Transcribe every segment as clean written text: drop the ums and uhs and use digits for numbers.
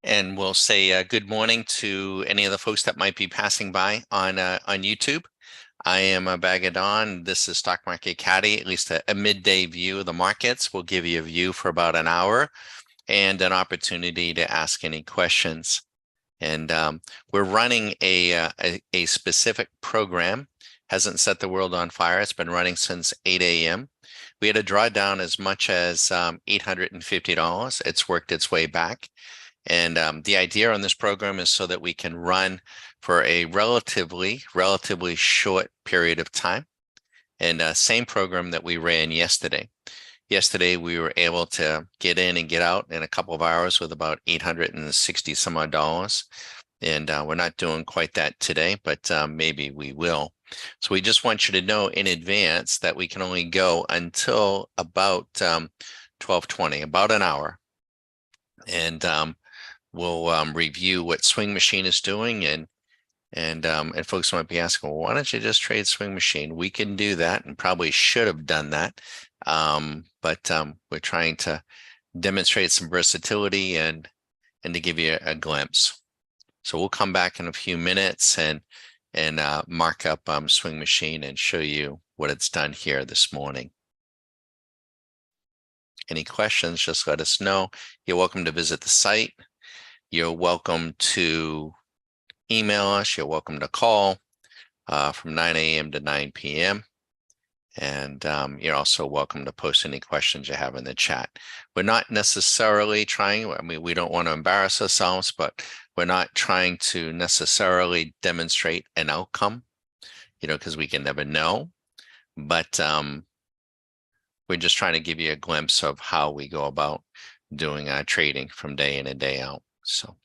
And we'll say good morning to any of the folks that might be passing by on YouTube. I am Bag of Dawn. This is Stock Market Caddy, at least a midday view of the markets. We'll give you a view for about an hour and an opportunity to ask any questions. And we're running a specific program. Hasn't set the world on fire. It's been running since 8 a.m. We had to draw down as much as $850. It's worked its way back. And the idea on this program is so that we can run for a relatively short period of time. And same program that we ran yesterday. Yesterday, we were able to get in and get out in a couple of hours with about 860 some odd dollars. And we're not doing quite that today, but maybe we will. So we just want you to know in advance that we can only go until about 12:20, about an hour. And we'll review what Swing Machine is doing, and folks might be asking, well, why don't you just trade Swing Machine? We can do that, and probably should have done that, but we're trying to demonstrate some versatility and to give you a glimpse. So we'll come back in a few minutes and mark up Swing Machine and show you what it's done here this morning. Any questions, just let us know. You're welcome to visit the site. You're welcome to email us. You're welcome to call from 9 a.m. to 9 p.m. And you're also welcome to post any questions you have in the chat. We're not necessarily trying, I mean, we don't want to embarrass ourselves, but we're not trying to necessarily demonstrate an outcome, because we can never know. But we're just trying to give you a glimpse of how we go about doing our trading from day in and day out. So.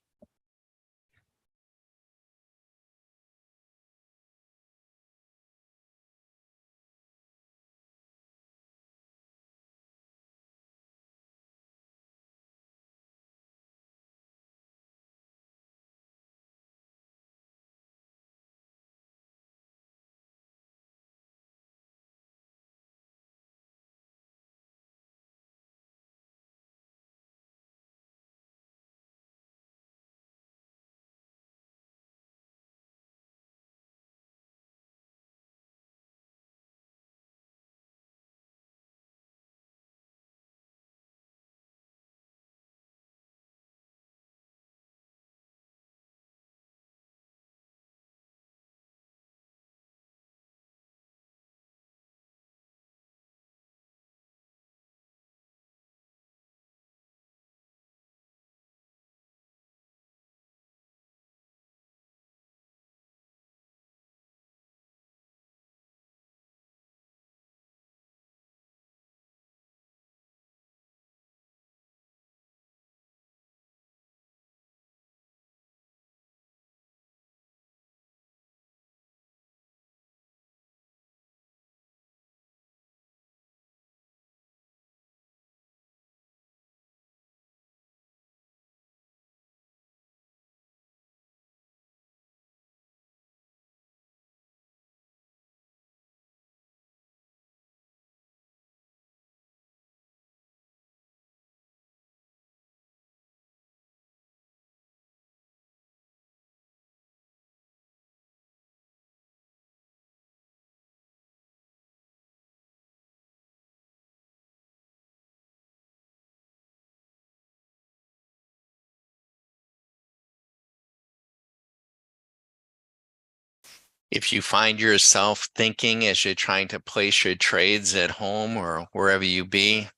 If you find yourself thinking as you're trying to place your trades at home or wherever you be,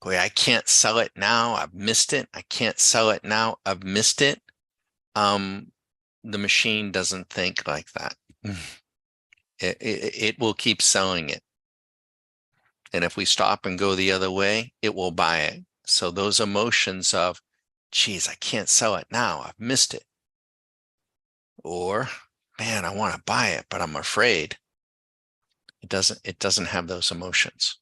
boy, I can't sell it now, I've missed it. I can't sell it now, I've missed it. The machine doesn't think like that. It will keep selling it. And if we stop and go the other way, it will buy it. So those emotions of, geez, I can't sell it now, I've missed it. Or, man, I want to buy it, but I'm afraid. It doesn't have those emotions.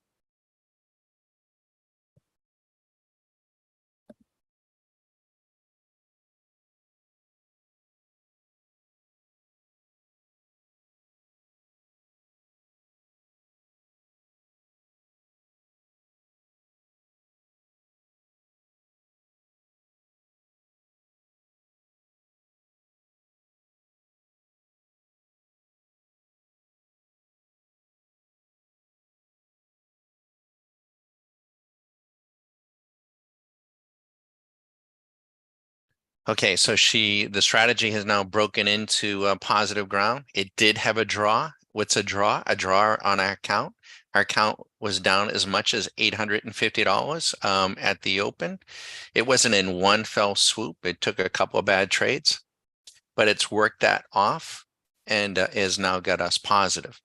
Okay, so the strategy has now broken into positive ground. It did have a draw. What's a draw? A draw on our account. Our account was down as much as $850 at the open. It wasn't in one fell swoop. It took a couple of bad trades, but it's worked that off and has now got us positive.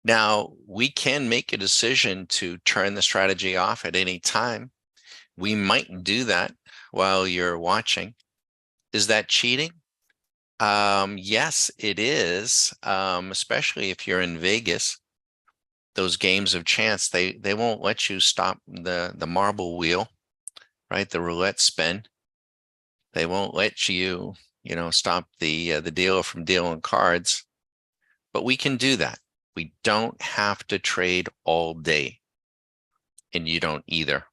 Now, we can make a decision to turn the strategy off at any time. We might do that while you're watching. Is that cheating? Yes, it is. Especially if you're in Vegas, those games of chance, they won't let you stop the marble wheel, right? The roulette spin. They won't let you, stop the dealer from dealing cards. But we can do that. We don't have to trade all day, and you don't either.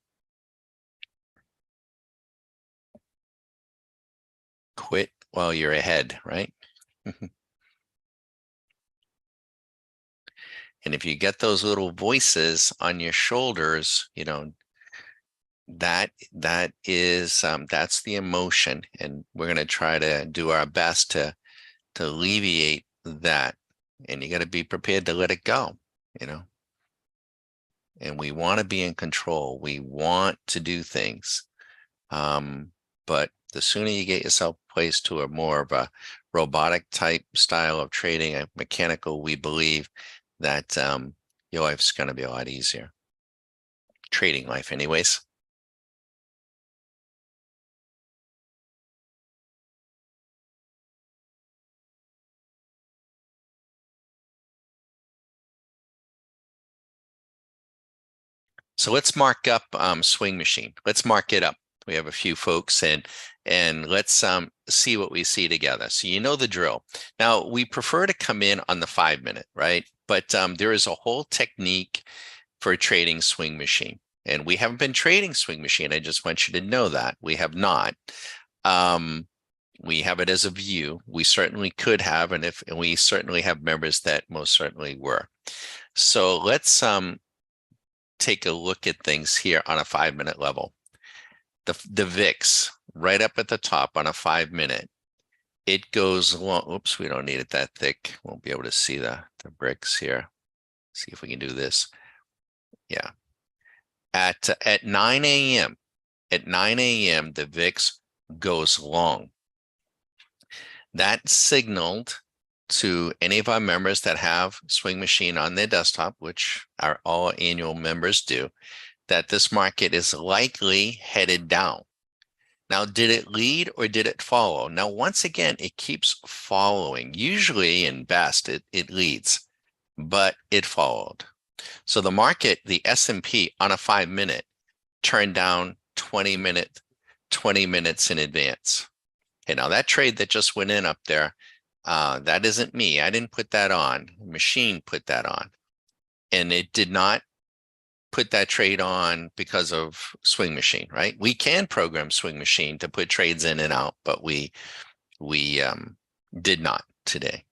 Quit while you're ahead, right? And if you get those little voices on your shoulders, that is that's the emotion, and we're going to try to do our best to alleviate that. And you got to be prepared to let it go, and we want to be in control. We want to do things. But the sooner you get yourself placed to a more of a robotic type style of trading, a mechanical, we believe that your life's going to be a lot easier. Trading life, anyways. So let's mark up swing machine. Let's mark it up. We have a few folks, and let's see what we see together. So you know the drill. Now we prefer to come in on the 5-minute, right? But there is a whole technique for trading swing machine. And we haven't been trading swing machine. I just want you to know that we have not. We have it as a view. We certainly could have, and we certainly have members that most certainly were. So let's take a look at things here on a 5-minute level. The VIX right up at the top on a 5-minute. It goes long. Oops, we don't need it that thick. Won't be able to see the bricks here. See if we can do this. Yeah. At 9 a.m. At 9 a.m. the VIX goes long. That signaled to any of our members that have Swing Machine on their desktop, which our all annual members do, that this market is likely headed down. Now, did it lead or did it follow? Now, once again, it keeps following. Usually in best, it leads, but it followed. So the market, the S&P on a 5-minute, turned down 20 minutes in advance. Okay, now that trade that just went in up there, that isn't me. I didn't put that on. The machine put that on. And it did not put that trade on because of Swing Machine, right? We can program Swing Machine to put trades in and out, but we did not today.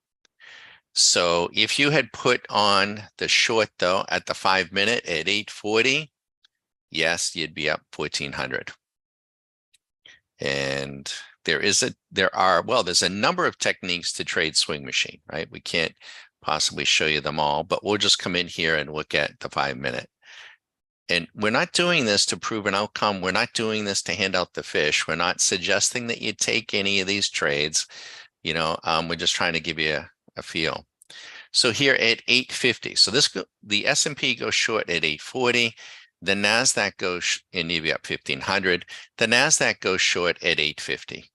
So if you had put on the short though at the 5-minute at 840, yes, you'd be up 1,400. And there's a number of techniques to trade Swing Machine, right? We can't possibly show you them all, but we'll just come in here and look at the 5-minute. And we're not doing this to prove an outcome. We're not doing this to hand out the fish. We're not suggesting that you take any of these trades. We're just trying to give you a feel. So here at 850, so the S&P goes short at 840. The NASDAQ goes, and you'd be up 1,500. The NASDAQ goes short at 850.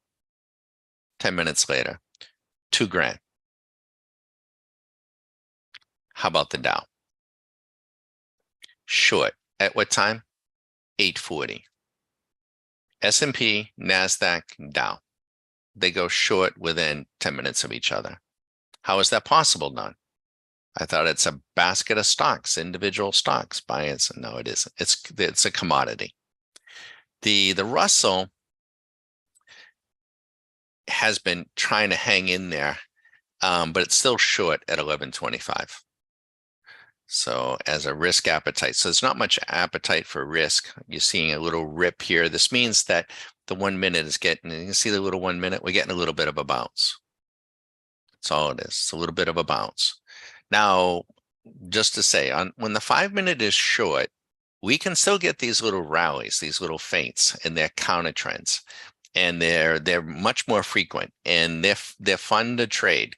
10 minutes later, $2,000. How about the Dow? Short at what time? 840. S&P, NASDAQ, Dow. They go short within 10 minutes of each other. How is that possible, Don? I thought it's a basket of stocks, individual stocks. No, it isn't. It's a commodity. The Russell has been trying to hang in there, but it's still short at 1125. So as a risk appetite, so there's not much appetite for risk. You're seeing a little rip here. This means that the 1 minute is getting, you can see the little 1 minute, we're getting a little bit of a bounce. That's all it is. It's a little bit of a bounce. Now, just to say, when the 5 minute is short, we can still get these little rallies, these little feints, and they're counter trends, and they're much more frequent, and they're fun to trade.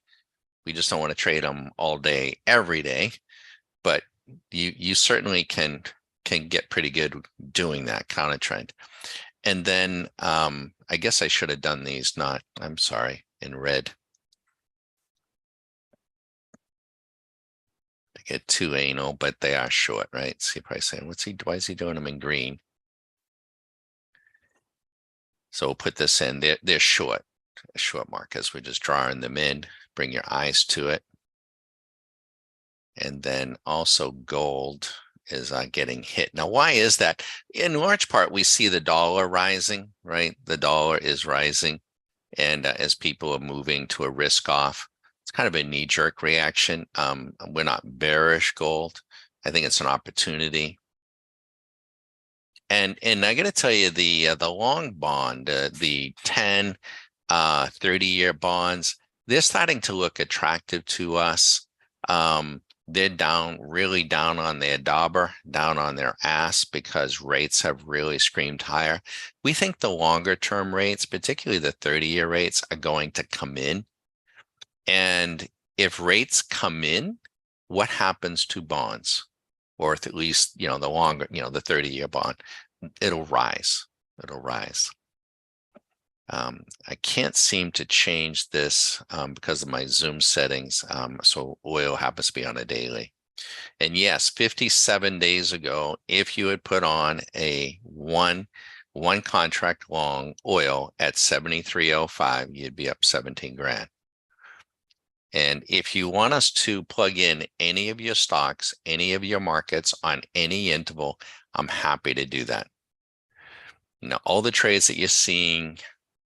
We just don't want to trade them all day, every day, but you certainly can get pretty good doing that counter trend. And then I guess I should have done these I'm sorry, in red. I get too anal, but they are short, right? See, probably saying, why is he doing them in green? So we'll put this in. They're short markers. We're just drawing them in. Bring your eyes to it. And then also gold is getting hit. Now, why is that? In large part, we see the dollar rising, right? The dollar is rising. And as people are moving to a risk off, it's kind of a knee-jerk reaction. We're not bearish gold. I think it's an opportunity. And I got to tell you, the long bond, the 10, 30-year bonds, they're starting to look attractive to us. They're really down on their dauber, down on their ass, because rates have really screamed higher. We think the longer term rates, particularly the 30-year rates, are going to come in. And if rates come in, what happens to bonds? Or at least, the longer, the 30-year bond, it'll rise. It'll rise. I can't seem to change this because of my Zoom settings. So oil happens to be on a daily. And yes, 57 days ago, if you had put on a one contract long oil at 73.05, you'd be up 17 grand. And if you want us to plug in any of your stocks, any of your markets on any interval, I'm happy to do that. All the trades that you're seeing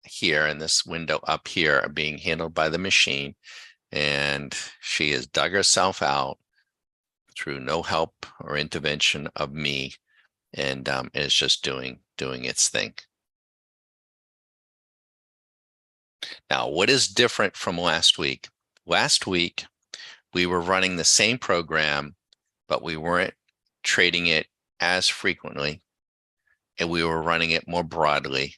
here in this window up here are being handled by the machine, and she has dug herself out through no help or intervention of me, and is just doing its thing. Now, what is different from last week? Last week, we were running the same program, but we weren't trading it as frequently, and we were running it more broadly.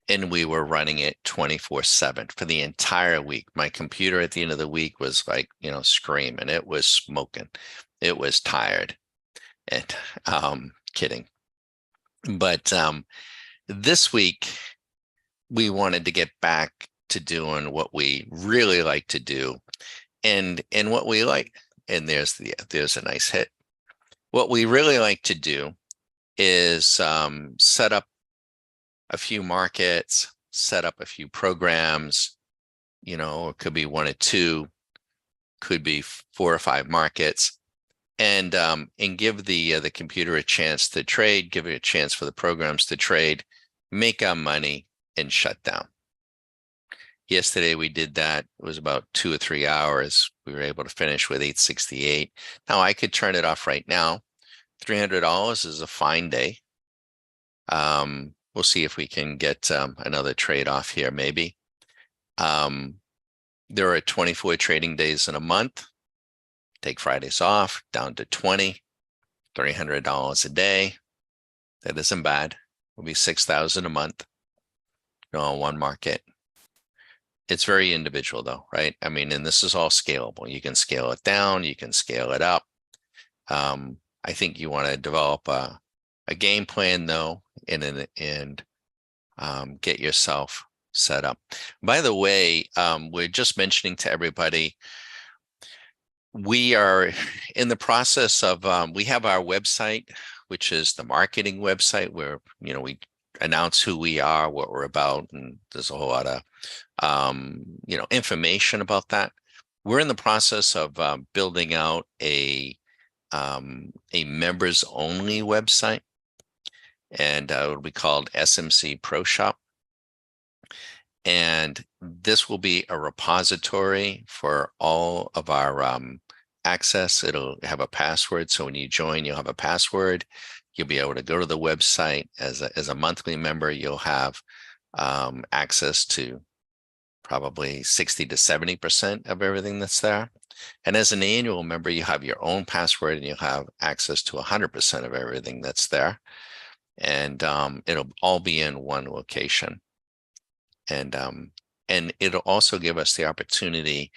And we were running it 24/7 for the entire week. My computer at the end of the week was like, screaming. It was smoking. It was tired. And kidding. But this week, we wanted to get back to doing what we really like to do. And what we like, and there's a nice hit. What we really like to do is set up a few markets, set up a few programs, it could be one or two, could be 4 or 5 markets, and give the computer a chance to trade, give it a chance for the programs to trade, make our money, and shut down. Yesterday we did that. It was about 2 or 3 hours. We were able to finish with 868. Now I could turn it off right now. $300 is a fine day. We'll see if we can get another trade off here, maybe. There are 24 trading days in a month. Take Fridays off, down to 20, $300 a day. That isn't bad. It'll be $6,000 a month on one market. It's very individual though, right? I mean, and this is all scalable. You can scale it down, you can scale it up. I think you want to develop a game plan though, and get yourself set up. By the way, we're just mentioning to everybody, we are in the process of, we have our website, which is the marketing website where, we announce who we are, what we're about, and there's a whole lot of, information about that. We're in the process of building out a members only website, and it'll be called SMC Pro Shop. And this will be a repository for all of our access. It'll have a password. So when you join, you'll have a password. You'll be able to go to the website as a monthly member. You'll have access to probably 60 to 70% of everything that's there. And as an annual member, you have your own password and you'll have access to 100% of everything that's there. And it'll all be in one location. And it'll also give us the opportunity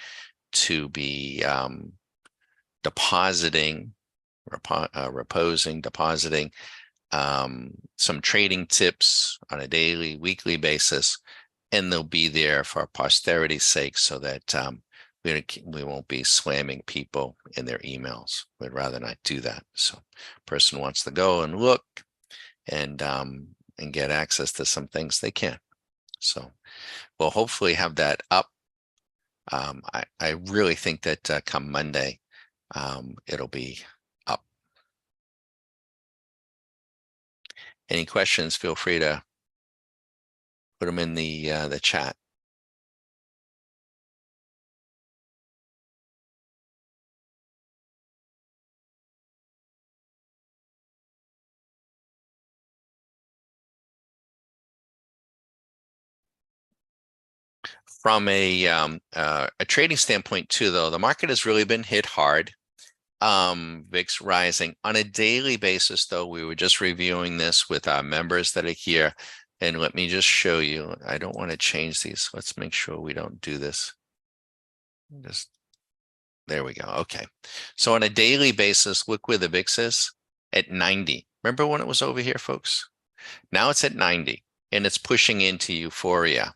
to be depositing, reposing, depositing some trading tips on a daily, weekly basis, and they'll be there for posterity's sake so that we won't be slamming people in their emails. We'd rather not do that. So person wants to go and look and get access to some things, they can. So we'll hopefully have that up. I really think that come Monday, it'll be up. Any questions, feel free to put them in the chat. From a trading standpoint too, though, the market has really been hit hard. VIX rising on a daily basis, though. We were just reviewing this with our members that are here. And let me just show you. I don't want to change these. Let's make sure we don't do this. Just there we go. Okay. So on a daily basis, look where the VIX is at 90. Remember when it was over here, folks? Now it's at 90 and it's pushing into euphoria.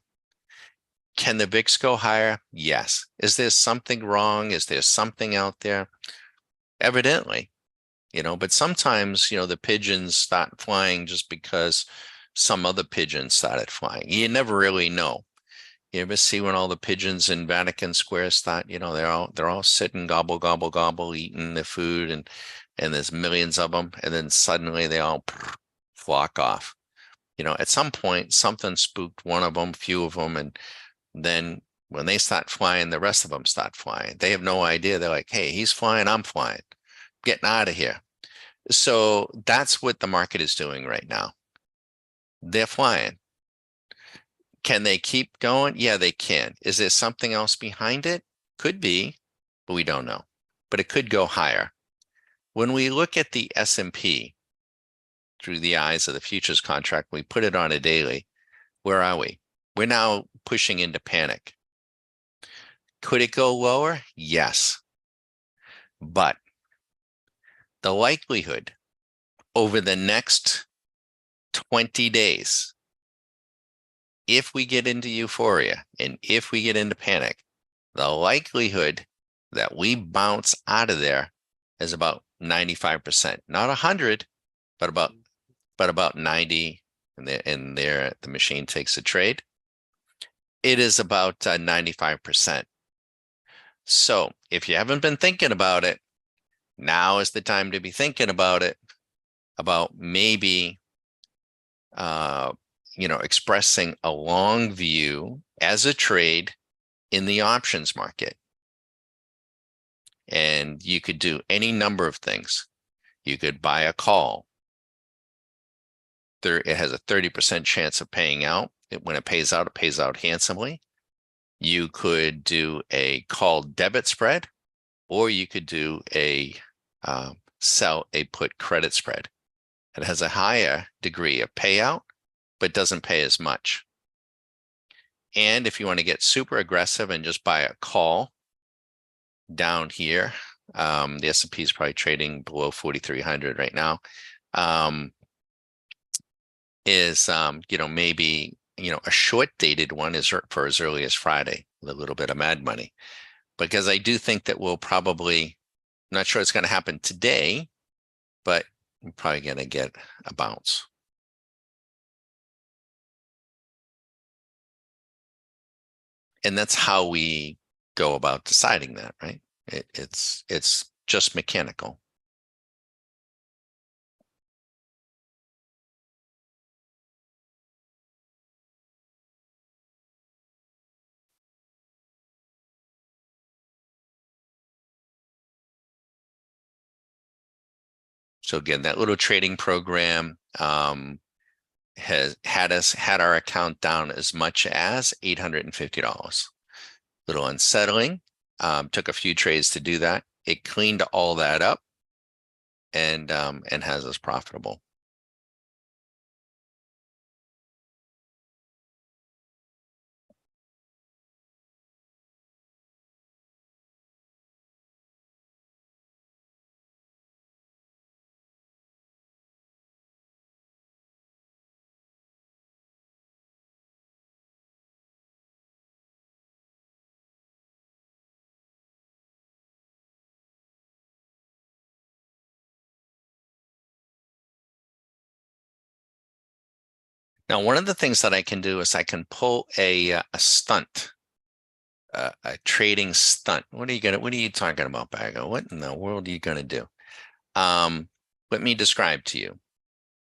Can the VIX go higher? Yes. Is there something wrong? Is there something out there? Evidently, but sometimes, the pigeons start flying just because some other pigeons started flying. You never really know. You ever see when all the pigeons in Vatican Square start, they're all sitting gobble, gobble, gobble, eating their food and there's millions of them. And then suddenly they all flock off. At some point, something spooked one of them, few of them, and then when they start flying, the rest of them start flying. They have no idea. They're like, hey, he's flying, I'm flying. Getting out of here. So that's what the market is doing right now. They're flying. Can they keep going? Yeah, they can. Is there something else behind it? Could be, but we don't know. But it could go higher. When we look at the S&P through the eyes of the futures contract, we put it on a daily. Where are we? We're now pushing into panic. Could it go lower? Yes. But the likelihood over the next 20 days, if we get into euphoria and if we get into panic, the likelihood that we bounce out of there is about 95%, not 100, but about 90. And there the machine takes a trade. It is about 95%. So if you haven't been thinking about it, now is the time to be thinking about it, about maybe expressing a long view as a trade in the options market. And you could do any number of things. You could buy a call. It has a 30% chance of paying out. When it pays out handsomely. You could do a call debit spread, or you could do a sell a put credit spread. It has a higher degree of payout, but doesn't pay as much. And if you want to get super aggressive and just buy a call down here, the S&P is probably trading below 4,300 right now, maybe, a short dated one is for as early as Friday with a little bit of mad money, because I do think that we'll probably, I'm not sure it's going to happen today, but we're probably going to get a bounce. And that's how we go about deciding that, right? It's just mechanical. So again, that little trading program has had our account down as much as $850. Little unsettling. Took a few trades to do that. It cleaned all that up and has us profitable. Now, one of the things that I can do is I can pull a stunt, a trading stunt. What are you talking about, Bago? What in the world are you gonna do? Let me describe to you.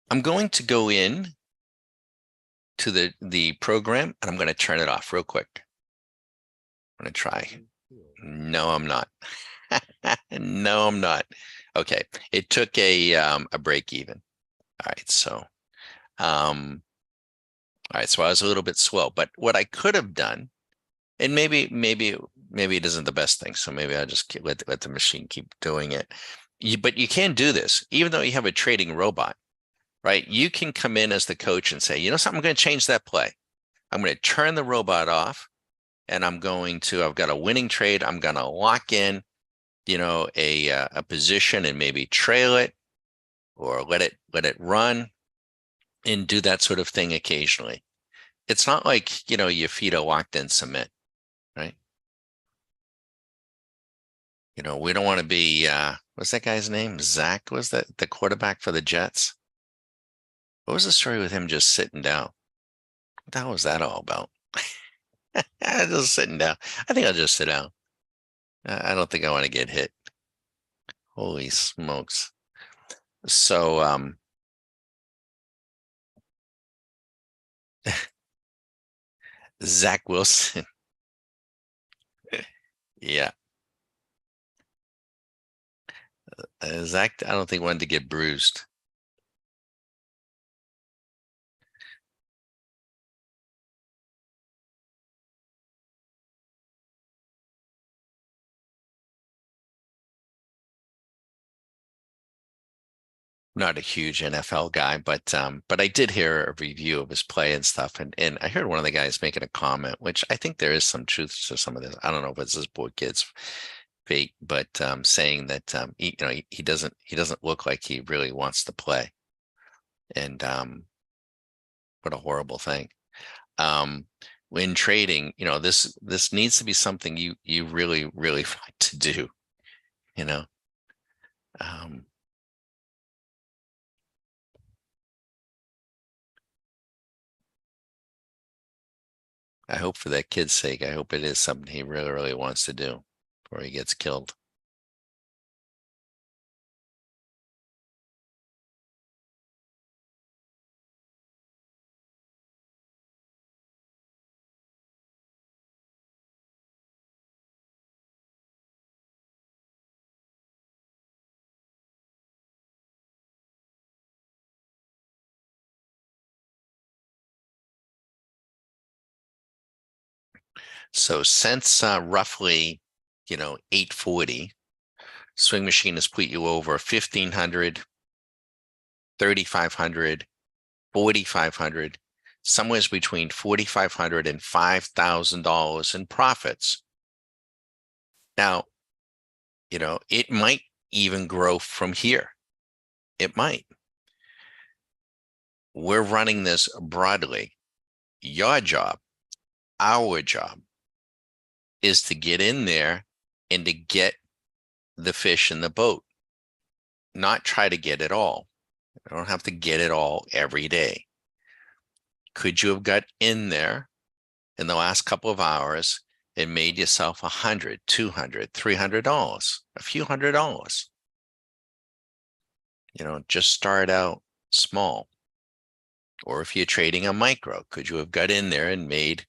I'm going to go in to the program and I'm going to turn it off real quick. I'm going to try. No, I'm not. No, I'm not. Okay. It took a break even. All right. So I was a little bit slow, but what I could have done, and maybe it isn't the best thing. So maybe I'll just let the machine keep doing it. But you can do this, even though you have a trading robot, right? You can come in as the coach and say, you know something, I'm going to change that play. I'm going to turn the robot off and I've got a winning trade. I'm going to lock in, a position and maybe trail it or let it run and do that sort of thing occasionally. It's not like, your feet are locked in cement, right? We don't want to be, what's that guy's name? Zach, was that the quarterback for the Jets? What was the story with him just sitting down? What the hell was that all about? Just sitting down. I think I'll just sit down. I don't think I want to get hit. Holy smokes. So, Zach Wilson. Yeah. Zach, I don't think wanted to get bruised. Not a huge NFL guy, but I did hear a review of his play and stuff, and I heard one of the guys making a comment, which I think there is some truth to some of this. I don't know if it's this poor kid's fate, but saying that he doesn't look like he really wants to play, and what a horrible thing. Um, when trading, this needs to be something you really really want to do. You know, um, I hope for that kid's sake, I hope it is something he really, really wants to do before he gets killed. So since roughly, 840, Swing Machine has put you over 1,500, 3,500, 4,500, somewhere between 4,500 and $5,000 in profits. Now, it might even grow from here. It might. We're running this broadly. Your job, our job, is to get in there and to get the fish in the boat, not try to get it all. I don't have to get it all every day. Could you have got in there in the last couple of hours and made yourself $100, $200, $300, a few $100? Just start out small. Or if you're trading a micro, could you have got in there and made,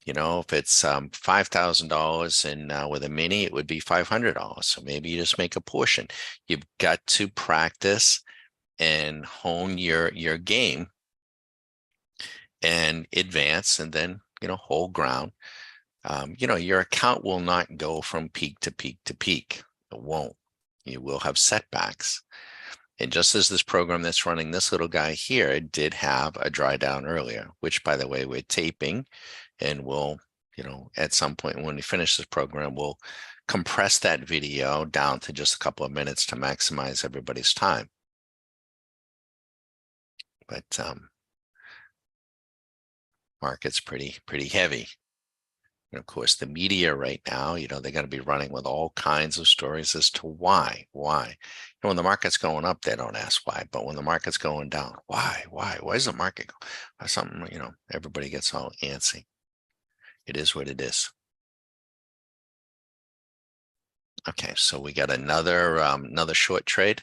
If it's $5,000 and with a mini, it would be $500. So maybe you just make a portion. You've got to practice and hone your game and advance, and then hold ground. Your account will not go from peak to peak to peak. It won't. You will have setbacks. And just as this program that's running this little guy here did have a dry down earlier, which by the way, we're taping, and we'll, at some point when we finish this program, we'll compress that video down to just a couple of minutes to maximize everybody's time. But market's pretty heavy. And of course, the media right now, they're going to be running with all kinds of stories as to why. And when the market's going up, they don't ask why. But when the market's going down, why? Why is the market go? Or something, everybody gets all antsy. It is what it is. Okay, so we got another short trade.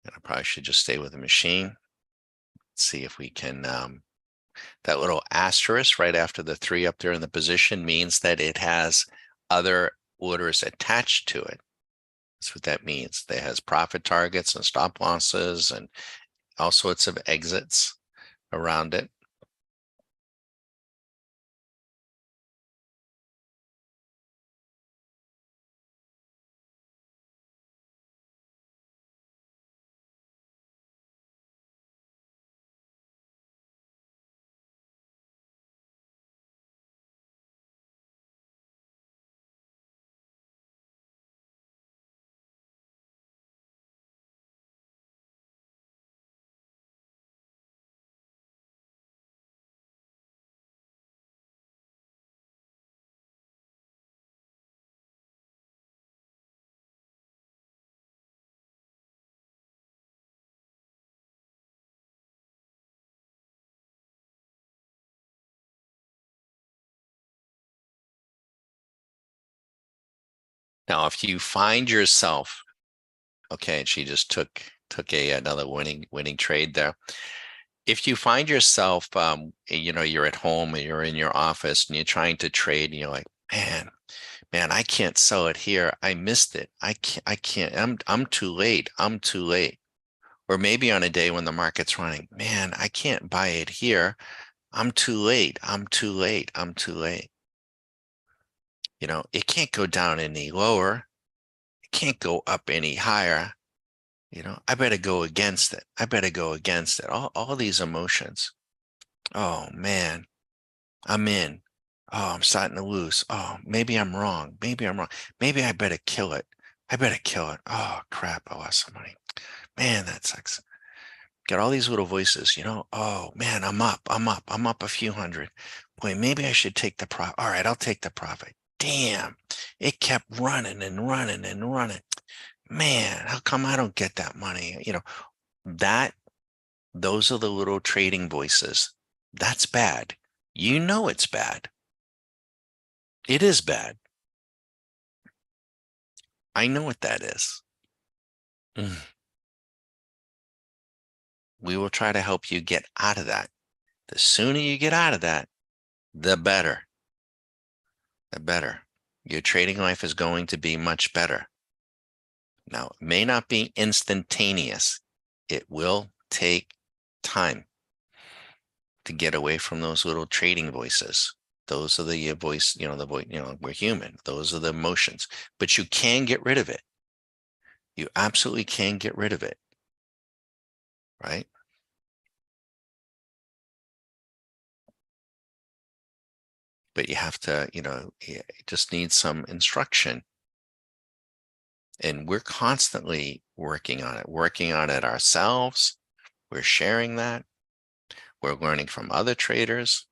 And I probably should just stay with the machine. See if we can that little asterisk right after the 3 up there in the position means that it has other orders attached to it. That's what that means. It has profit targets and stop losses and all sorts of exits around it. Now, if you find yourself, okay, and she just took another winning trade there. If you find yourself, you're at home and you're in your office and you're trying to trade, and you're like, man, I can't sell it here. I missed it. I can't. I'm too late. I'm too late. Or maybe on a day when the market's running, man, I can't buy it here. I'm too late. I'm too late. I'm too late. It can't go down any lower. It can't go up any higher. I better go against it. I better go against it. All these emotions. Oh man, I'm in. Oh, I'm starting to lose. Oh, maybe I'm wrong. Maybe I'm wrong. Maybe I better kill it. I better kill it. Oh crap, I lost some money. Man, that sucks. Got all these little voices, oh man, I'm up a few hundred. Boy, maybe I should take the profit. All right, I'll take the profit. Damn, it kept running and running and running. Man, how come I don't get that money? Those are the little trading voices. That's bad. It's bad. It is bad. I know what that is. We will try to help you get out of that. The sooner you get out of that, the better. The better. Your trading life is going to be much better. Now, it may not be instantaneous. It will take time to get away from those little trading voices. Those are the voice, we're human. Those are the emotions, but you can get rid of it. You absolutely can get rid of it, right? But you have to, you just need some instruction. And we're constantly working on it ourselves. We're sharing that. We're learning from other traders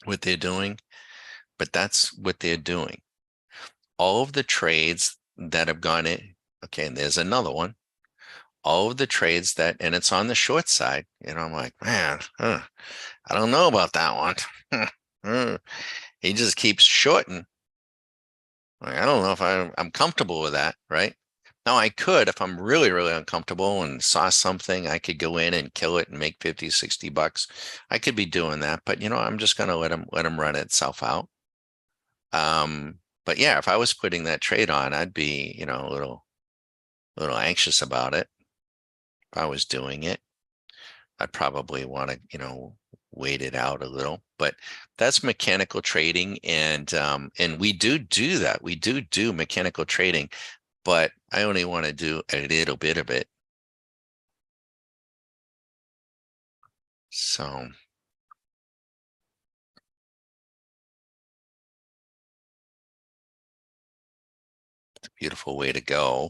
what they're doing, but that's what they're doing. All of the trades that have gone in, okay, and there's another one. All of the trades and it's on the short side, I'm like, man, I don't know about that one. He just keeps shorting. Like, I don't know if I'm comfortable with that, right? Now I could, if I'm really, really uncomfortable and saw something, I could go in and kill it and make 50, $60. I could be doing that, but I'm just gonna let him run itself out. But yeah, if I was putting that trade on, I'd be, a little anxious about it. If I was doing it, I'd probably want to, wait it out a little. But that's mechanical trading, and we do that. We do mechanical trading, but I only want to do a little bit of it. So it's a beautiful way to go.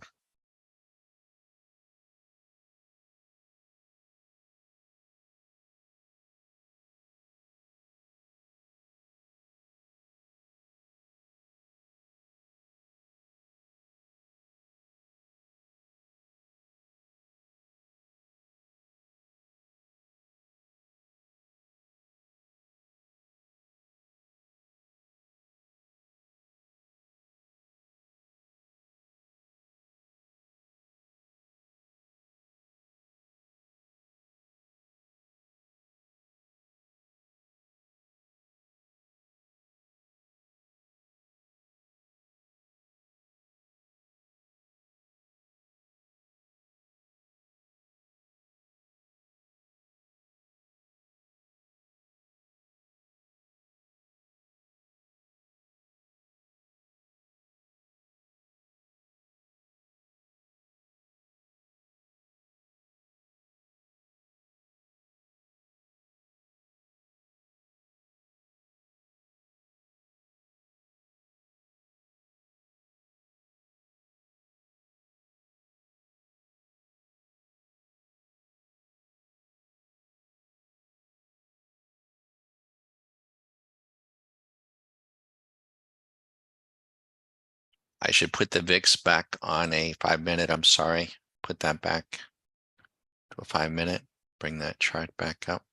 I should put the VIX back on a 5 minute. I'm sorry. Put that back to a 5 minute. Bring that chart back up.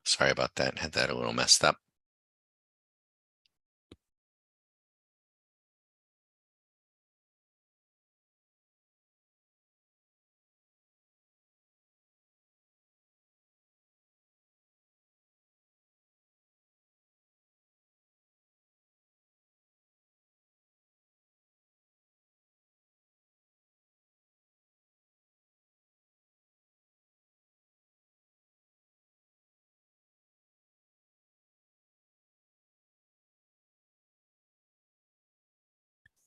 Sorry about that. Had that a little messed up.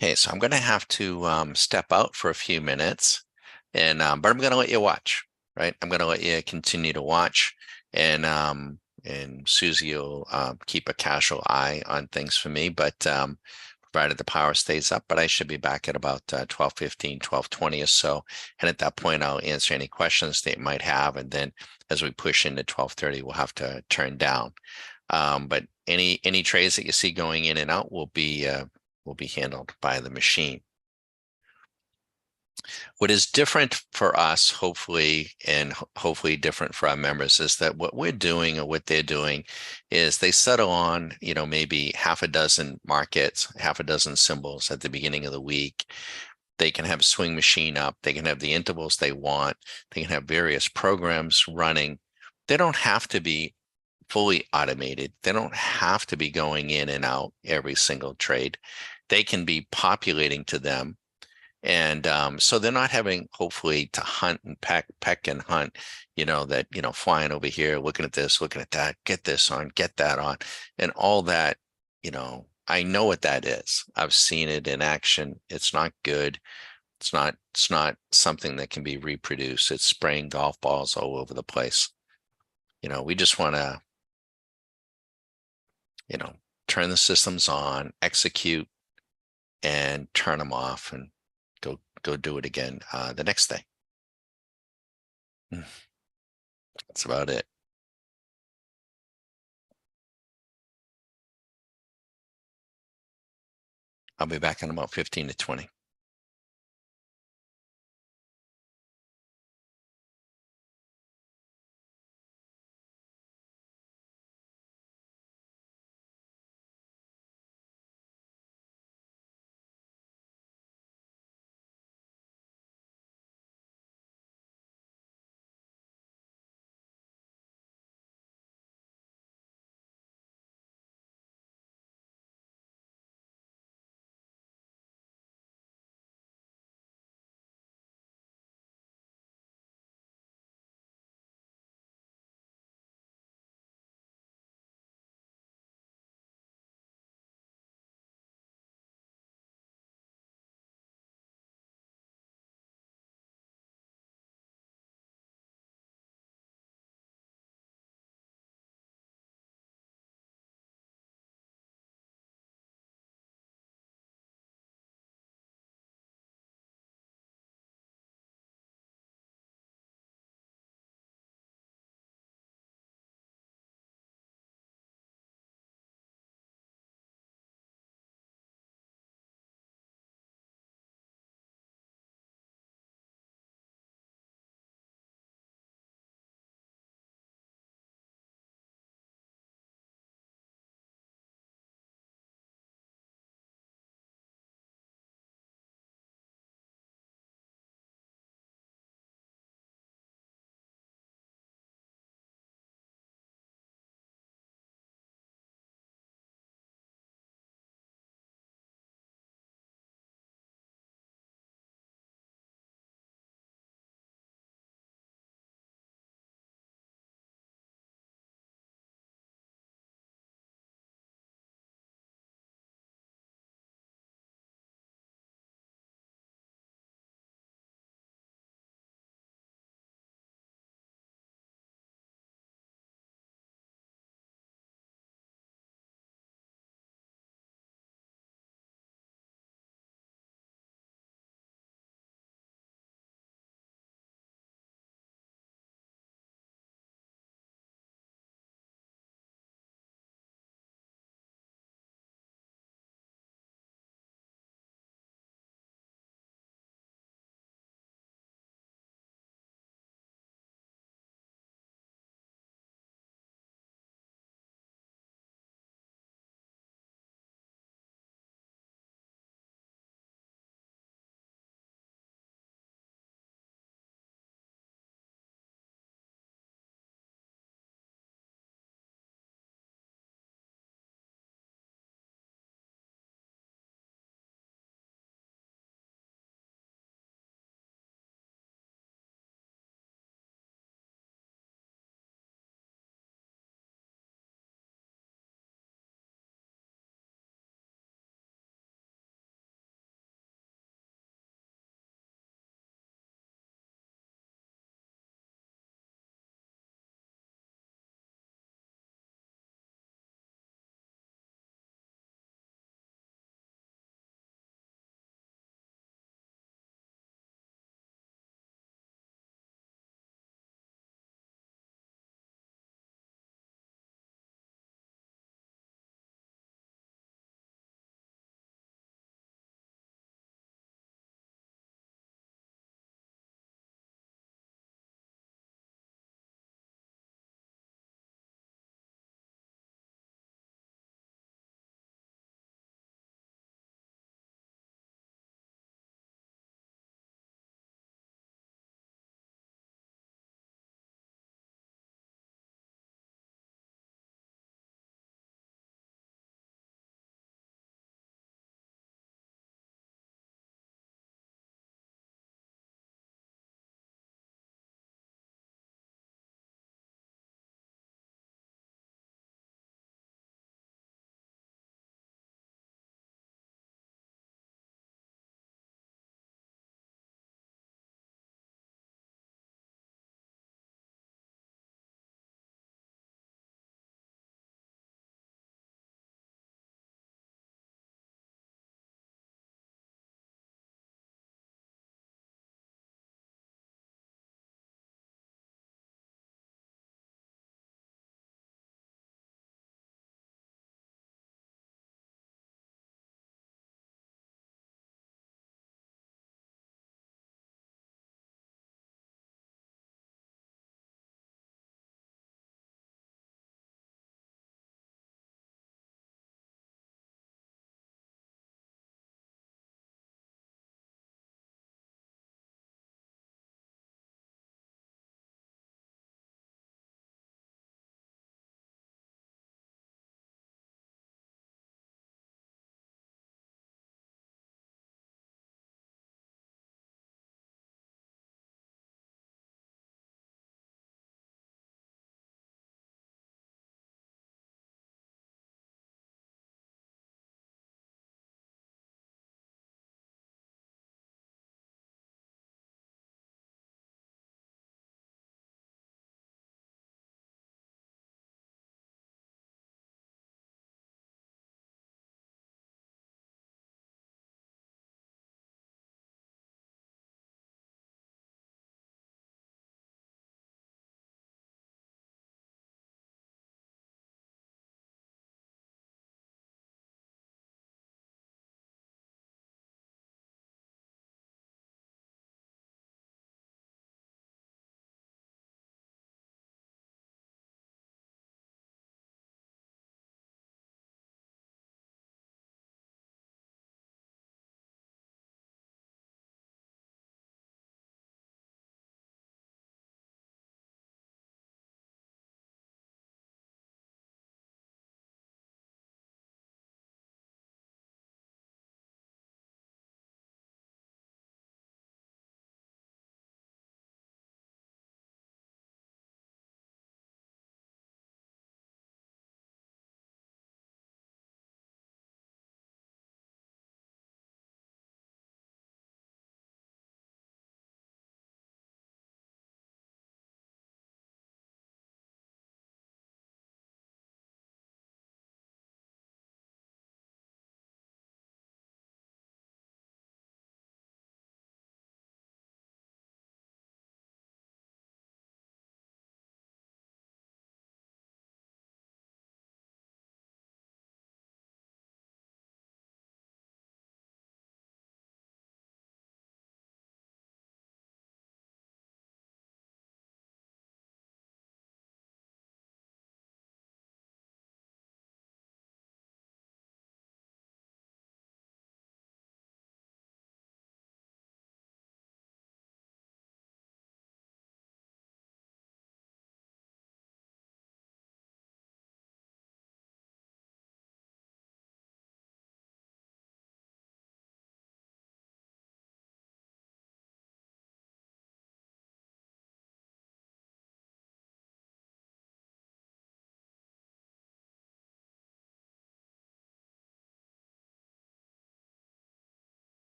Okay, so I'm going to have to step out for a few minutes, but I'm going to let you watch, right? I'm going to let you continue to watch, and Susie will keep a casual eye on things for me. But provided the power stays up, but I should be back at about 12:15, 12:20 or so. And at that point, I'll answer any questions they might have. And then as we push into 12:30, we'll have to turn down. But any trades that you see going in and out will be handled by the machine. What is different for us, hopefully, and hopefully different for our members, is that what we're doing or what they're doing is they settle on, maybe half a dozen markets, half a dozen symbols at the beginning of the week. They can have a swing machine up. They can have the intervals they want. They can have various programs running. They don't have to be fully automated. They don't have to be going in and out every single trade. They can be populating to them, and so they're not having, hopefully, to hunt and peck and hunt, flying over here, looking at this, looking at that, get this on, get that on, and all that. I know what that is. I've seen it in action. It's not good. It's not something that can be reproduced. It's spraying golf balls all over the place. We just want to, turn the systems on, execute, and turn them off, and go do it again the next day. That's about it. I'll be back in about 15 to 20.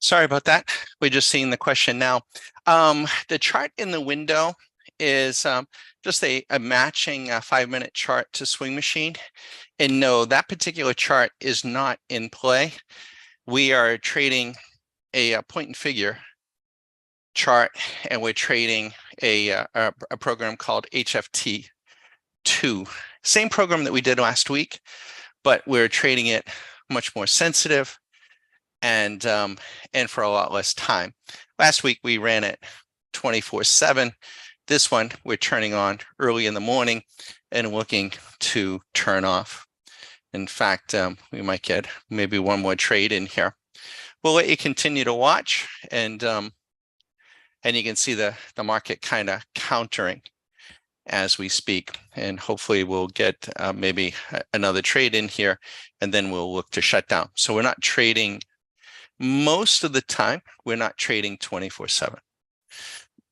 Sorry about that. We're just seeing the question now. The chart in the window is just a matching 5-minute chart to swing machine. And no, that particular chart is not in play. We are trading a point and figure chart, and we're trading a program called HFT2. Same program that we did last week, but we're trading it much more sensitive and for a lot less time. Last week we ran it 24/7. This one we're turning on early in the morning and looking to turn off. In fact, we might get maybe one more trade in here. We'll let you continue to watch, and you can see the market kind of countering as we speak, and hopefully we'll get maybe another trade in here, and then we'll look to shut down. So we're not trading most of the time. We're not trading 24/7.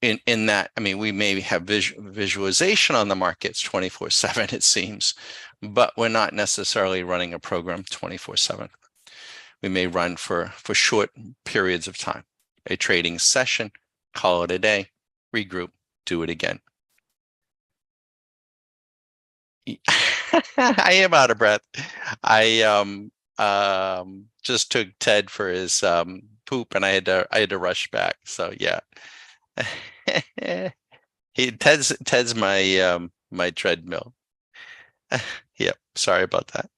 In that, I mean, we may have visualization on the markets 24/7, it seems, but we're not necessarily running a program 24/7. We may run for short periods of time, a trading session, call it a day, regroup, do it again. I am out of breath. I just took Ted for his poop, and I had to rush back. So yeah. Ted's my my treadmill. Yep, sorry about that.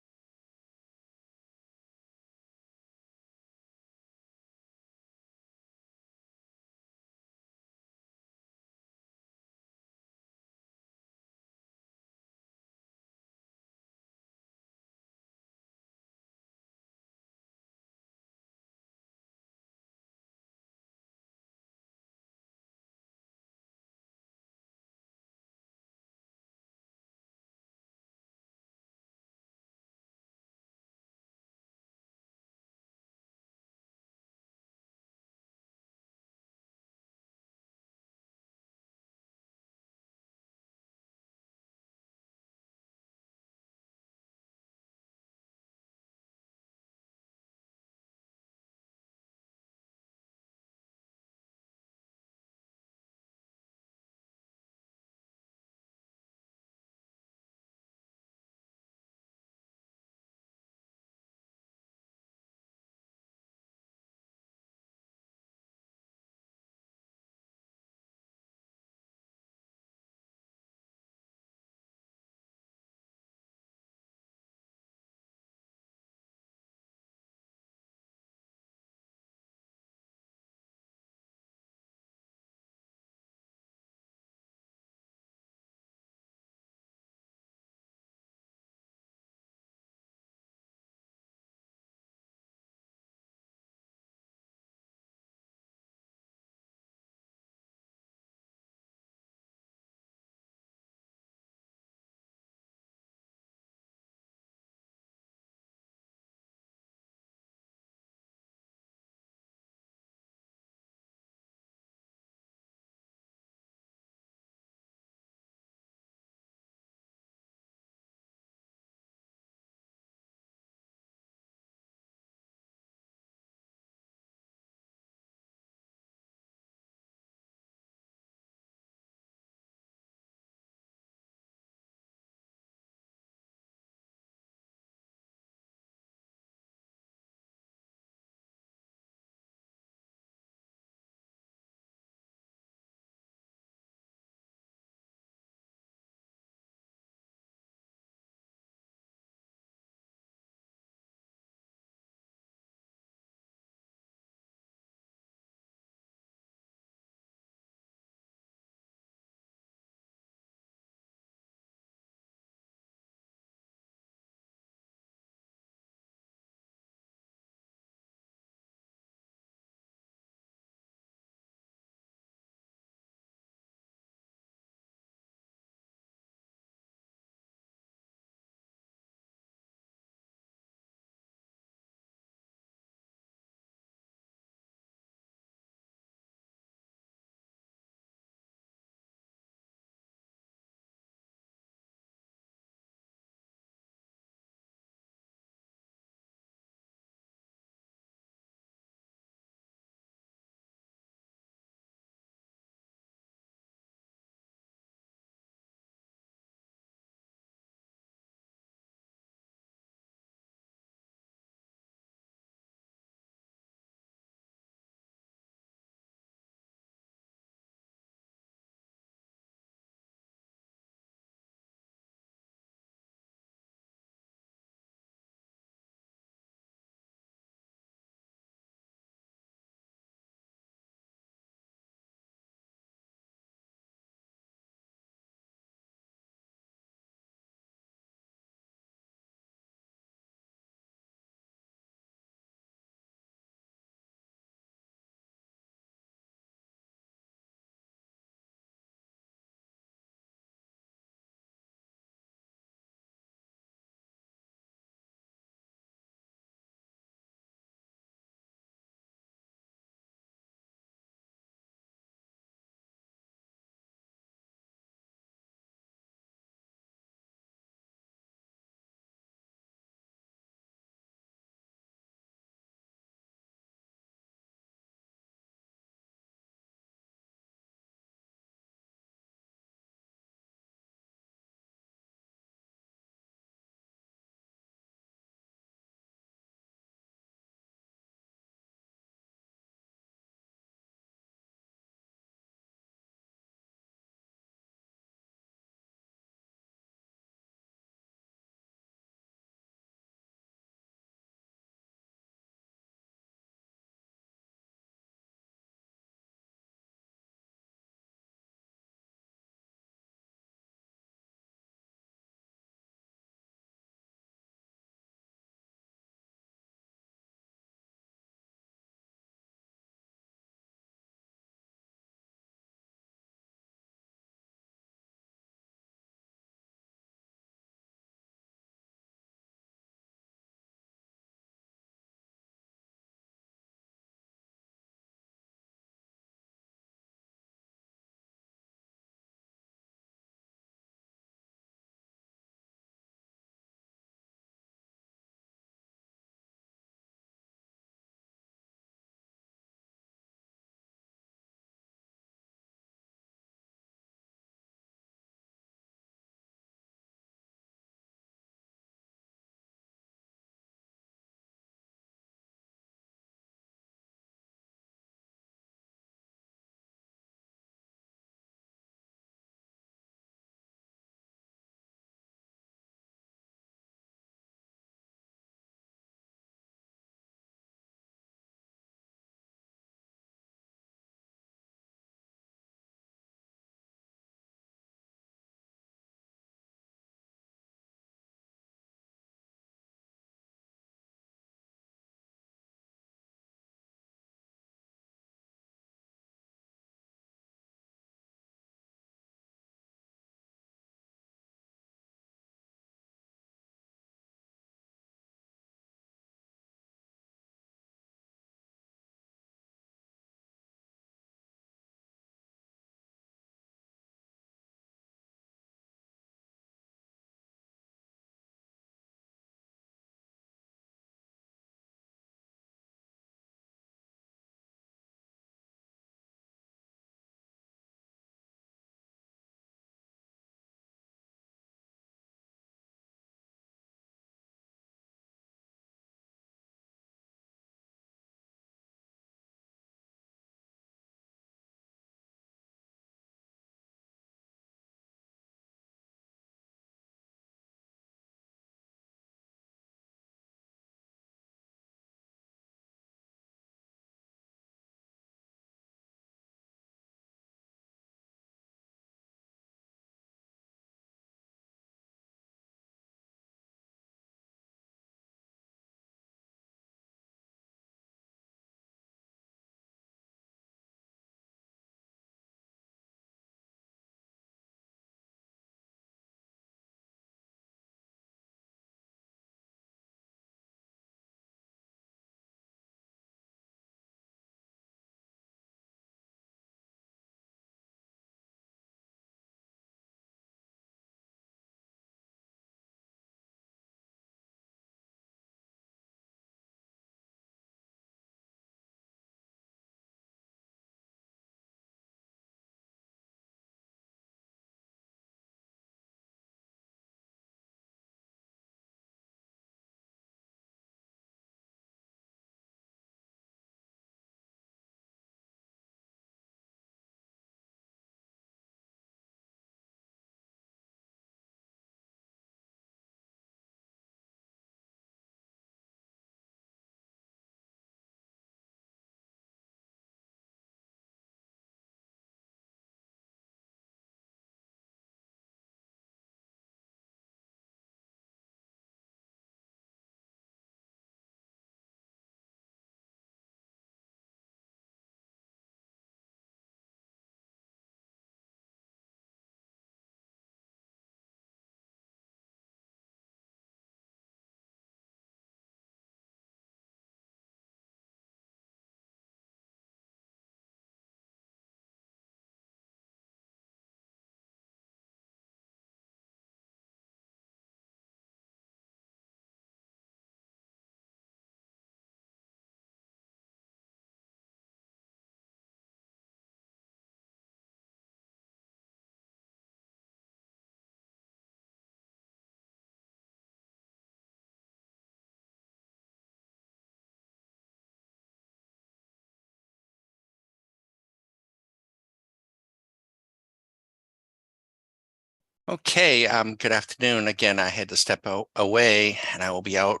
Okay, good afternoon. Again, I had to step away and I will be out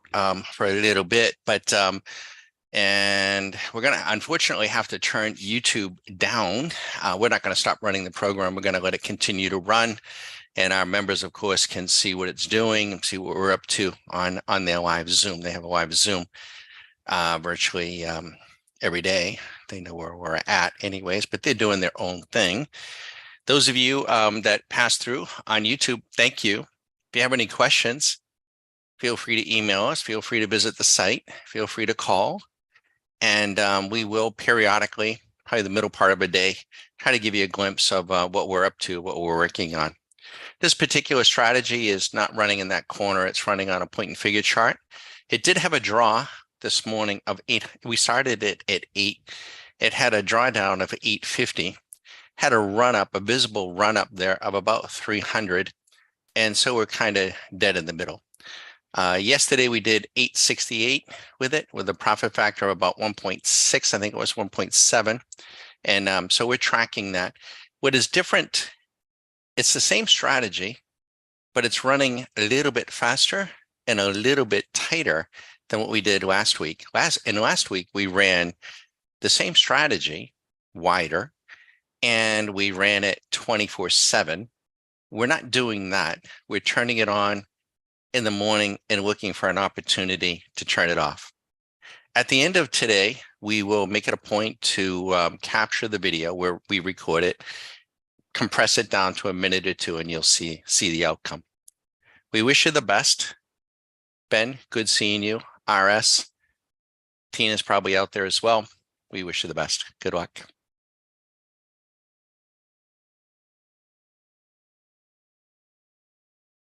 for a little bit, but and we're gonna unfortunately have to turn YouTube down. We're not gonna stop running the program. We're gonna let it continue to run, and our members, of course, can see what it's doing and see what we're up to on their live Zoom. They have a live Zoom virtually every day. They know where we're at anyways, but they're doing their own thing. Those of you that pass through on YouTube, thank you. If you have any questions, feel free to email us. Feel free to visit the site. Feel free to call. And we will periodically, probably the middle part of a day, try to give you a glimpse of what we're up to, what we're working on. This particular strategy is not running in that corner. It's running on a point and figure chart. It did have a draw this morning of 8. We started it at 8. It had a drawdown of 850. Had a run up, a visible run up there of about 300. And so we're kind of dead in the middle. Yesterday we did 868 with it, with a profit factor of about 1.6. I think it was 1.7. And so we're tracking that. What is different, it's the same strategy, but it's running a little bit faster and a little bit tighter than what we did last week. Last week we ran the same strategy, wider, and we ran it 24/7. We're not doing that. We're turning it on in the morning and looking for an opportunity to turn it off. At the end of today, we will make it a point to capture the video where we record it, compress it down to a minute or two, and you'll see the outcome. We wish you the best. Ben, good seeing you. RS, Tina's probably out there as well. We wish you the best. Good luck.